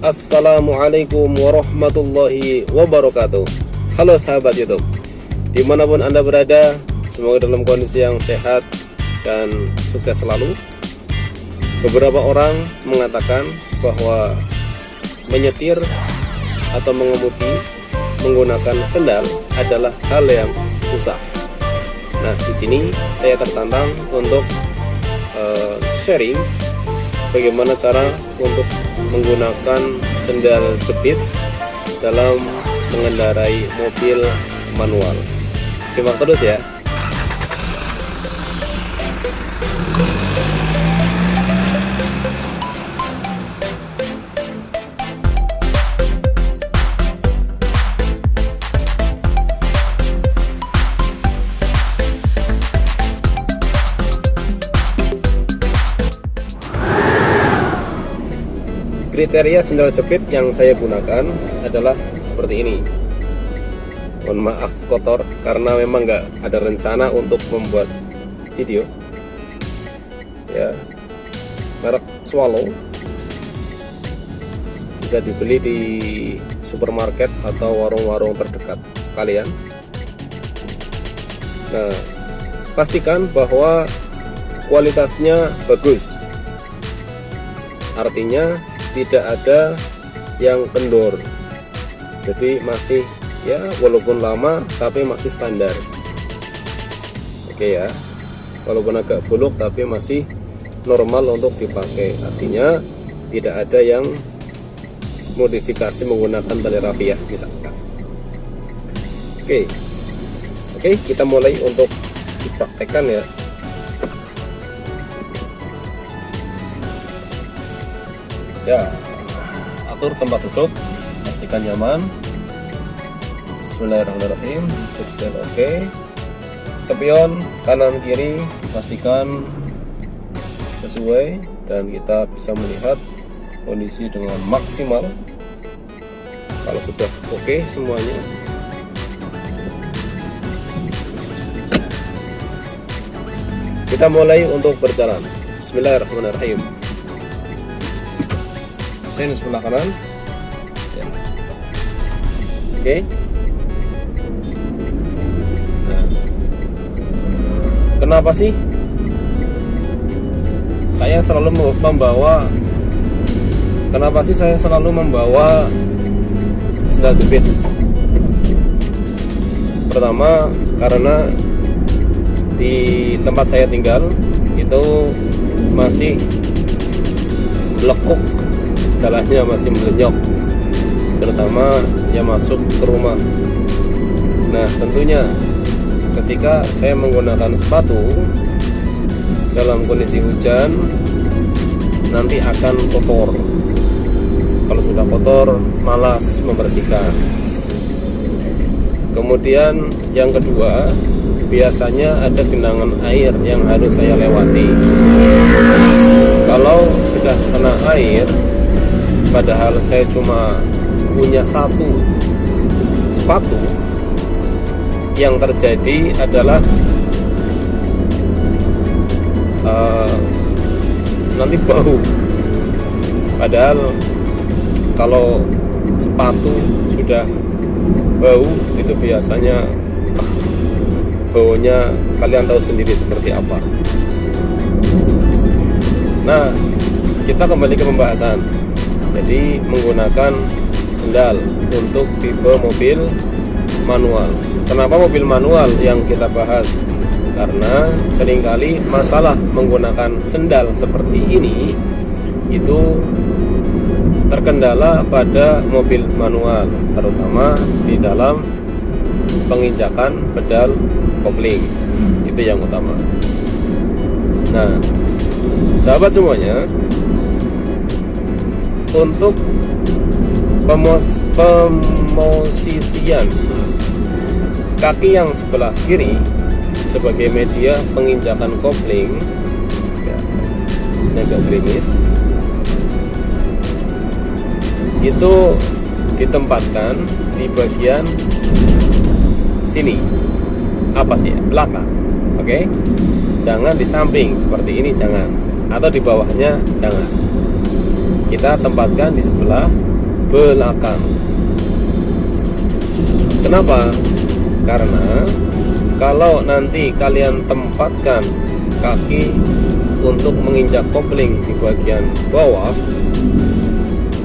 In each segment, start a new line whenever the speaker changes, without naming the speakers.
Assalamualaikum warahmatullahi wabarakatuh. Halo sahabat YouTube, dimanapun Anda berada, semoga dalam kondisi yang sehat dan sukses selalu. Beberapa orang mengatakan bahwa menyetir atau mengemudi menggunakan sendal adalah hal yang susah. Nah, di sini saya tertantang untuk sharing bagaimana cara untuk menggunakan sendal jepit dalam mengendarai mobil manual. Simak terus ya. Kriteria sendal jepit yang saya gunakan adalah seperti ini. Mohon maaf kotor karena memang nggak ada rencana untuk membuat video. Ya, merek Swallow, bisa dibeli di supermarket atau warung-warung terdekat kalian. Nah, pastikan bahwa kualitasnya bagus. Artinya tidak ada yang kendor, jadi masih ya walaupun lama tapi masih standar. Oke ya, walaupun agak buluk tapi masih normal untuk dipakai. Artinya tidak ada yang modifikasi menggunakan tali rafia misalkan. Oke, kita mulai untuk dipraktekkan ya. Ya, atur tempat duduk, pastikan nyaman. Bismillahirrahmanirrahim. Seatbelt oke. Spion kanan kiri pastikan sesuai dan kita bisa melihat kondisi dengan maksimal. Kalau sudah oke semuanya, kita mulai untuk berjalan. Bismillahirrahmanirrahim. Sen sebelah kanan ya. Oke. Nah, kenapa sih saya selalu membawa sendal jepit? Pertama, karena di tempat saya tinggal itu masih lekuk, jalannya masih melenyok, terutama yang masuk ke rumah. Nah, tentunya ketika saya menggunakan sepatu dalam kondisi hujan nanti akan kotor. Kalau sudah kotor, malas membersihkan. Kemudian yang kedua, biasanya ada genangan air yang harus saya lewati. Kalau sudah kena air, padahal saya cuma punya satu sepatu, yang terjadi adalah nanti bau. Padahal kalau sepatu sudah bau, itu biasanya baunya kalian tahu sendiri seperti apa. Nah, kita kembali ke pembahasan. Jadi menggunakan sendal untuk tipe mobil manual. Kenapa mobil manual yang kita bahas? Karena seringkali masalah menggunakan sendal seperti ini itu terkendala pada mobil manual, terutama di dalam penginjakan pedal kopling. Itu yang utama. Nah, sahabat semuanya, untuk pemosisian kaki yang sebelah kiri sebagai media penginjakan kopling ya, ini agak gerimis, itu ditempatkan di bagian sini, apa sih, belakang. Oke, jangan di samping seperti ini, jangan, atau di bawahnya, jangan. kita tempatkan di sebelah belakang. Kenapa? Karena kalau nanti kalian tempatkan kaki untuk menginjak kopling di bagian bawah,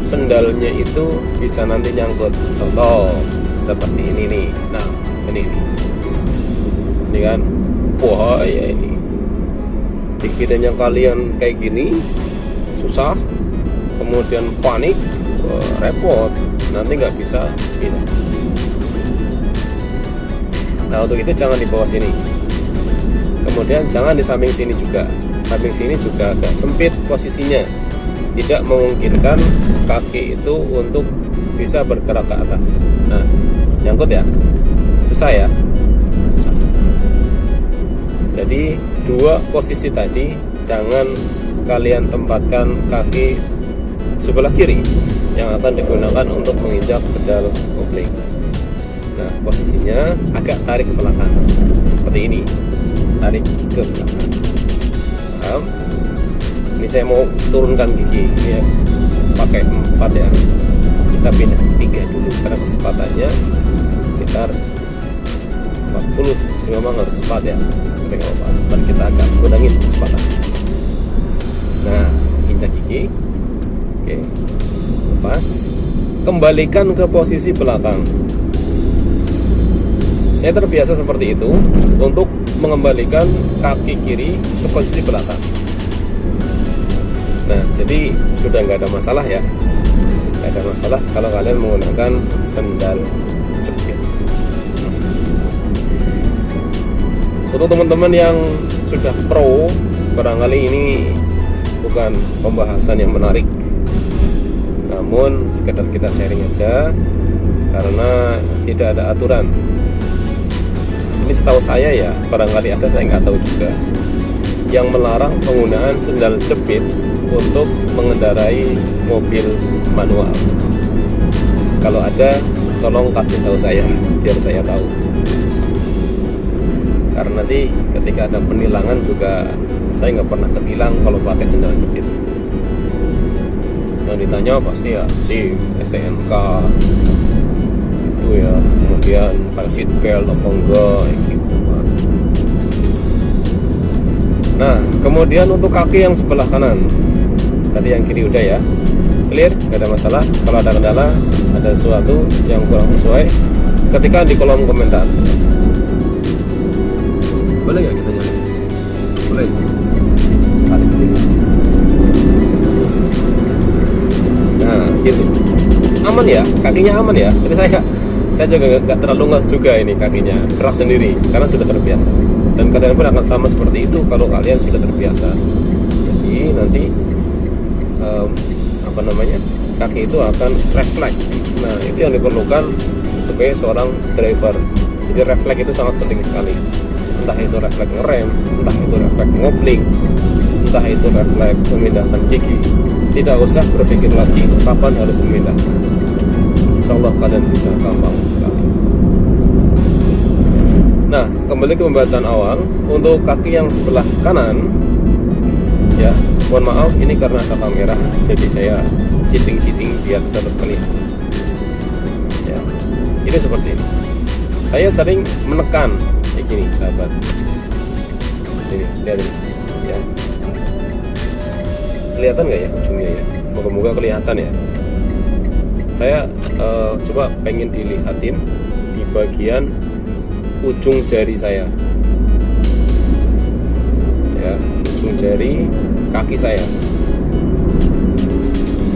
sendalnya itu bisa nanti nyangkut. Contoh seperti ini nih. Nah, ini kan, wah ya ini. Dikiranya kalian kayak gini susah, kemudian panik, repot, nanti nggak bisa pindah. Nah, untuk itu jangan di bawah sini. Kemudian jangan di samping sini juga. Samping sini juga agak sempit posisinya, tidak memungkinkan kaki itu untuk bisa bergerak ke atas. Nah, nyangkut ya, susah ya, susah. Jadi dua posisi tadi jangan kalian tempatkan kaki sebelah kiri yang akan digunakan untuk menginjak pedal kopling. Nah, posisinya agak tarik ke belakang seperti ini, tarik ke belakang. Paham? Ini saya mau turunkan gigi ini ya, pakai 4 ya. Kita pindah 3 dulu karena kecepatannya sekitar 40, memang harus 4 ya. Tapi nggak apa-apa, dan kita agak kurangin kecepatan. Nah, injak gigi. Oke, lepas, kembalikan ke posisi belakang. Saya terbiasa seperti itu untuk mengembalikan kaki kiri ke posisi belakang. Nah, jadi sudah nggak ada masalah ya, nggak ada masalah kalau kalian menggunakan sendal jepit. Untuk teman-teman yang sudah pro, barangkali ini bukan pembahasan yang menarik, namun sekedar kita sharing aja karena tidak ada aturan. Ini setahu saya ya, barangkali ada, saya nggak tahu juga, yang melarang penggunaan sendal jepit untuk mengendarai mobil manual. Kalau ada, tolong kasih tahu saya biar saya tahu. Karena sih ketika ada penilangan juga saya nggak pernah ketilang kalau pakai sendal jepit. Yang ditanya pasti ya SIM, STNK itu ya, kemudian pakai seat belt apa enggak gitu. Nah, kemudian untuk kaki yang sebelah kanan, tadi yang kiri udah ya, clear, gak ada masalah. Kalau ada kendala, ada sesuatu yang kurang sesuai, ketika di kolom komentar. Boleh ya kita jalan? Boleh. Saling dulu. Nah, gitu. Aman ya, kakinya aman ya. Jadi saya juga nggak terlalu ngeh juga ini kakinya, gerak sendiri karena sudah terbiasa. Dan kalian pun akan sama seperti itu kalau kalian sudah terbiasa. Jadi nanti kaki itu akan refleks. Nah, itu yang diperlukan sebagai seorang driver. Jadi refleks itu sangat penting sekali. Entah itu refleks ngerem, entah itu refleks ngopling, entah itu refleks memindahkan gigi. Tidak usah berpikir lagi kapan harus memindahkan. Insya Allah kalian bisa gampang sekali. Nah, kembali ke pembahasan awal. Untuk kaki yang sebelah kanan, ya, mohon maaf ini karena ada kamera, jadi saya cheating biar tetap kelihatan. Ya, ini seperti ini. Saya sering menekan kayak gini, sahabat. Ini, lihat ini, ya. Kelihatan nggak ya ujungnya ya? Moga-moga kelihatan ya. Saya coba pengen dilihatin di bagian ujung jari saya, ya, ujung jari kaki saya.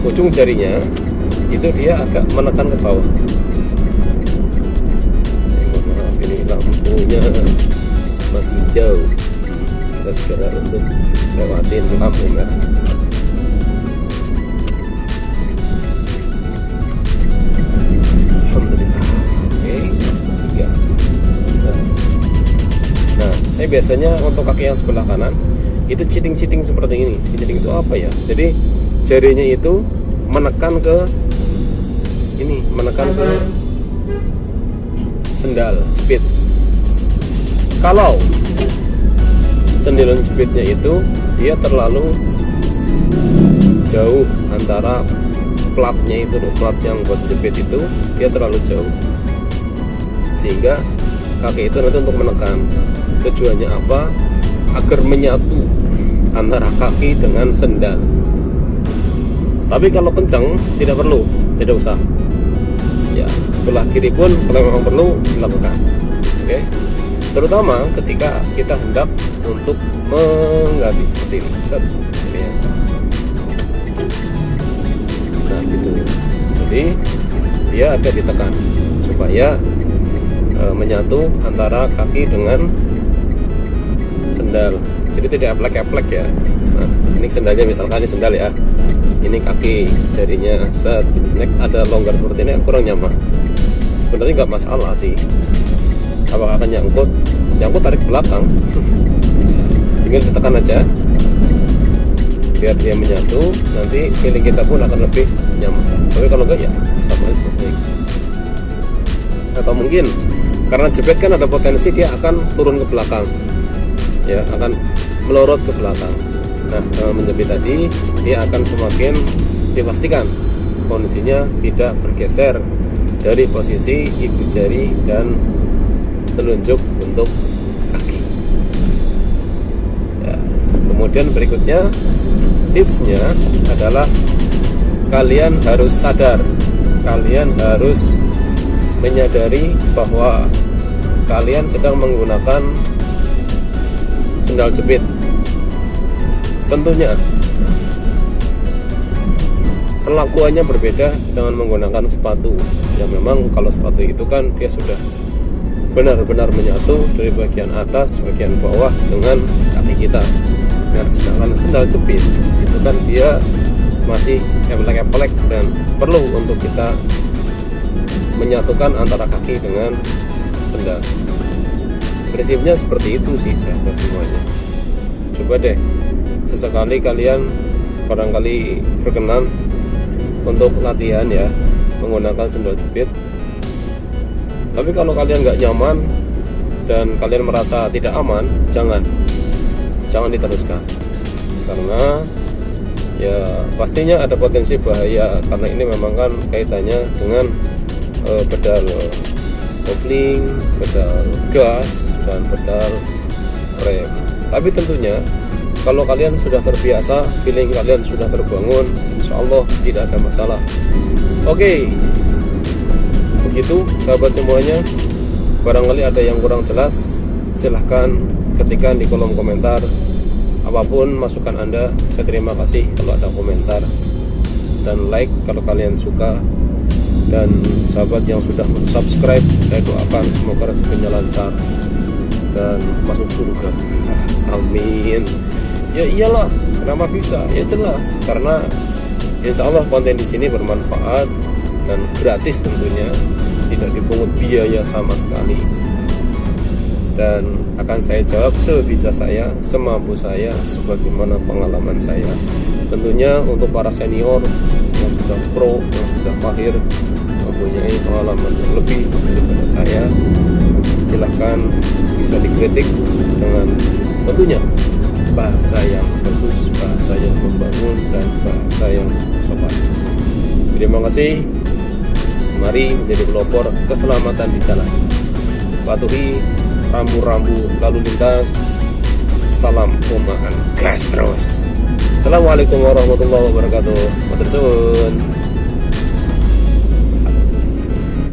Ujung jarinya itu dia agak menekan ke bawah. Ini lampunya masih jauh, kita segera untuk lewatin lampu merah. Biasanya untuk kaki yang sebelah kanan itu cheating seperti ini. Cheating itu apa ya? Jadi jarinya itu menekan ke ini, menekan ke sendal jepit. Kalau sendal jepitnya itu dia terlalu jauh antara platnya itu, plat yang buat jepit itu dia terlalu jauh, sehingga kaki itu nanti untuk menekan. Tujuannya apa? Agar menyatu antara kaki dengan sendal. Tapi kalau kencang tidak perlu, tidak usah ya, sebelah kiri pun kalau memang perlu dilakukan. Oke, terutama ketika kita hendak untuk mengganti seperti ini. Set. Ya. Nah gitu, jadi dia agak ditekan supaya menyatu antara kaki dengan sendal, jadi tidak eplek-eplek ya. Nah ini sendalnya, misalkan ini sendal ya, ini kaki jarinya set, ada longgar seperti ini kurang nyaman. Sebenarnya nggak masalah sih, apakah akan nyangkut tarik belakang tinggal ditekan aja biar dia menyatu, nanti feeling kita pun akan lebih nyaman. Tapi kalau enggak ya sama aja seperti ini. Atau mungkin karena jepit kan ada potensi dia akan turun ke belakang ya, akan melorot ke belakang. Nah dengan menjepit tadi dia akan semakin dipastikan kondisinya tidak bergeser dari posisi ibu jari dan telunjuk untuk kaki ya. Kemudian berikutnya tipsnya adalah kalian harus sadar, kalian harus menyadari bahwa kalian sedang menggunakan sendal jepit. Tentunya perlakuannya berbeda dengan menggunakan sepatu yang memang kalau sepatu itu kan dia sudah benar-benar menyatu dari bagian atas, bagian bawah dengan kaki kita. Nah, sedangkan sendal jepit itu kan dia masih eplek-eplek dan perlu untuk kita menyatukan antara kaki dengan sendal. Prinsipnya seperti itu sih sahabat semuanya. Coba deh sesekali kalian barangkali berkenan untuk latihan ya menggunakan sendal jepit. Tapi kalau kalian nggak nyaman dan kalian merasa tidak aman, jangan diteruskan, karena ya pastinya ada potensi bahaya, karena ini memang kan kaitannya dengan pedal kopling, pedal gas, dan pedal rem. Tapi tentunya kalau kalian sudah terbiasa, feeling kalian sudah terbangun, insya Allah tidak ada masalah. Oke, begitu sahabat semuanya. Barangkali ada yang kurang jelas, silahkan ketikkan di kolom komentar. Apapun masukan Anda, saya terima kasih kalau ada komentar dan like kalau kalian suka. Dan sahabat yang sudah subscribe, saya doakan semoga rezekinya lancar dan masuk surga. Amin. Ya iyalah, kenapa bisa? Ya jelas, karena insya Allah konten di sini bermanfaat dan gratis tentunya, tidak dipungut biaya sama sekali. Dan akan saya jawab sebisa saya, semampu saya, sebagaimana pengalaman saya. Tentunya untuk para senior yang sudah pro, yang sudah mahir, mempunyai pengalaman yang lebih daripada saya, silahkan bisa dikritik dengan tentunya bahasa yang bagus, bahasa yang membangun, dan bahasa yang sopan. Terima kasih. Mari menjadi pelopor keselamatan di jalan. Patuhi rambu-rambu lalu lintas. Salam omongan gas terus. Assalamualaikum warahmatullahi wabarakatuh. Matur suwun.